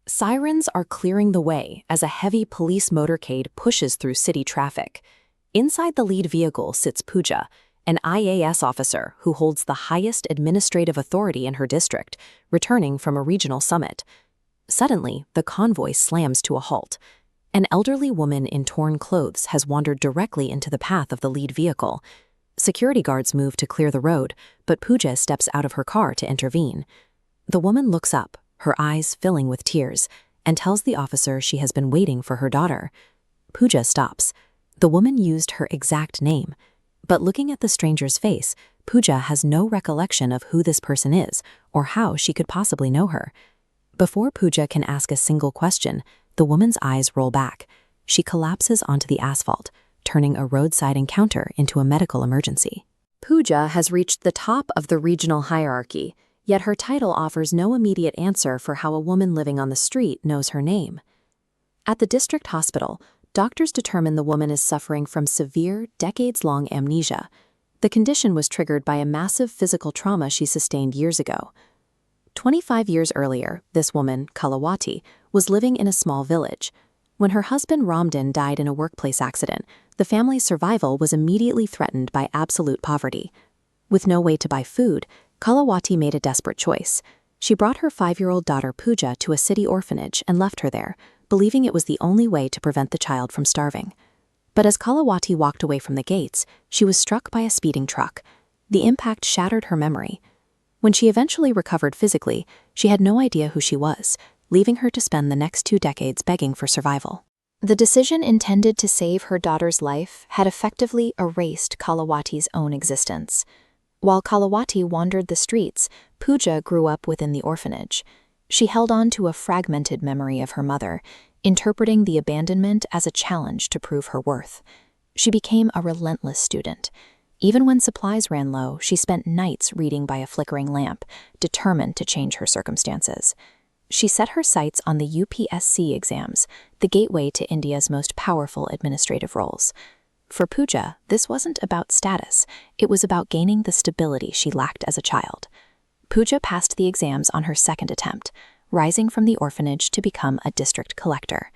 Sirens are clearing the way as a heavy police motorcade pushes through city traffic. Inside the lead vehicle sits Pooja, an IAS officer who holds the highest administrative authority in her district, returning from a regional summit. Suddenly, the convoy slams to a halt. An elderly woman in torn clothes has wandered directly into the path of the lead vehicle. Security guards move to clear the road, but Pooja steps out of her car to intervene. The woman looks up, her eyes filling with tears, and tells the officer she has been waiting for her daughter. Pooja stops. The woman used her exact name. But looking at the stranger's face, Pooja has no recollection of who this person is or how she could possibly know her. Before Pooja can ask a single question, the woman's eyes roll back. She collapses onto the asphalt, turning a roadside encounter into a medical emergency. Pooja has reached the top of the regional hierarchy, yet her title offers no immediate answer for how a woman living on the street knows her name. At the district hospital, doctors determine the woman is suffering from severe, decades-long amnesia. The condition was triggered by a massive physical trauma she sustained years ago. 25 years earlier, this woman, Kalawati, was living in a small village. When her husband Ramdan died in a workplace accident, the family's survival was immediately threatened by absolute poverty. With no way to buy food, Kalawati made a desperate choice. She brought her 5-year-old daughter Pooja to a city orphanage and left her there, believing it was the only way to prevent the child from starving. But as Kalawati walked away from the gates, she was struck by a speeding truck. The impact shattered her memory. When she eventually recovered physically, she had no idea who she was, leaving her to spend the next 2 decades begging for survival. The decision intended to save her daughter's life had effectively erased Kalawati's own existence. While Kalawati wandered the streets, Pooja grew up within the orphanage. She held on to a fragmented memory of her mother, interpreting the abandonment as a challenge to prove her worth. She became a relentless student. Even when supplies ran low, she spent nights reading by a flickering lamp, determined to change her circumstances. She set her sights on the UPSC exams, the gateway to India's most powerful administrative roles. For Pooja, this wasn't about status, it was about gaining the stability she lacked as a child. Pooja passed the exams on her 2nd attempt, rising from the orphanage to become a district collector.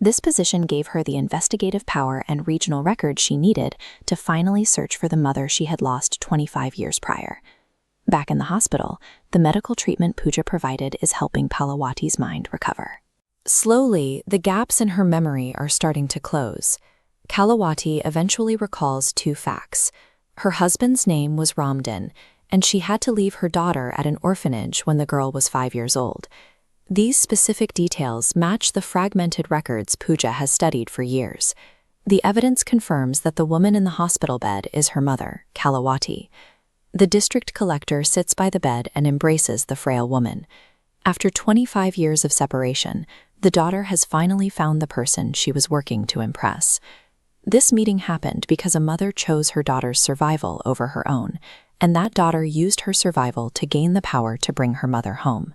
This position gave her the investigative power and regional record she needed to finally search for the mother she had lost 25 years prior. Back in the hospital, the medical treatment Pooja provided is helping Kalawati's mind recover. Slowly, the gaps in her memory are starting to close. Kalawati eventually recalls 2 facts. Her husband's name was Ramdan, and she had to leave her daughter at an orphanage when the girl was 5 years old. These specific details match the fragmented records Pooja has studied for years. The evidence confirms that the woman in the hospital bed is her mother, Kalawati. The district collector sits by the bed and embraces the frail woman. After 25 years of separation, the daughter has finally found the person she was working to impress. This meeting happened because a mother chose her daughter's survival over her own, and that daughter used her survival to gain the power to bring her mother home.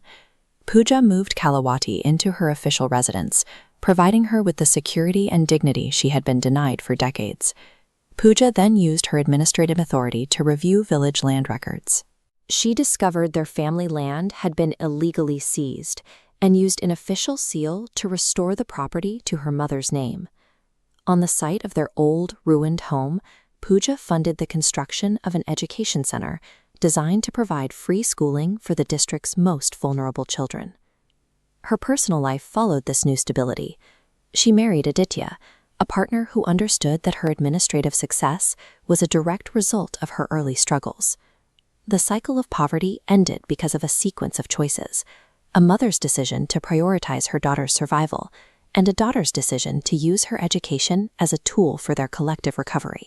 Pooja moved Kalawati into her official residence, providing her with the security and dignity she had been denied for decades. Pooja then used her administrative authority to review village land records. She discovered their family land had been illegally seized and used an official seal to restore the property to her mother's name. On the site of their old, ruined home, Pooja funded the construction of an education center designed to provide free schooling for the district's most vulnerable children. Her personal life followed this new stability. She married Aditya, a partner who understood that her administrative success was a direct result of her early struggles. The cycle of poverty ended because of a sequence of choices: a mother's decision to prioritize her daughter's survival, and a daughter's decision to use her education as a tool for their collective recovery.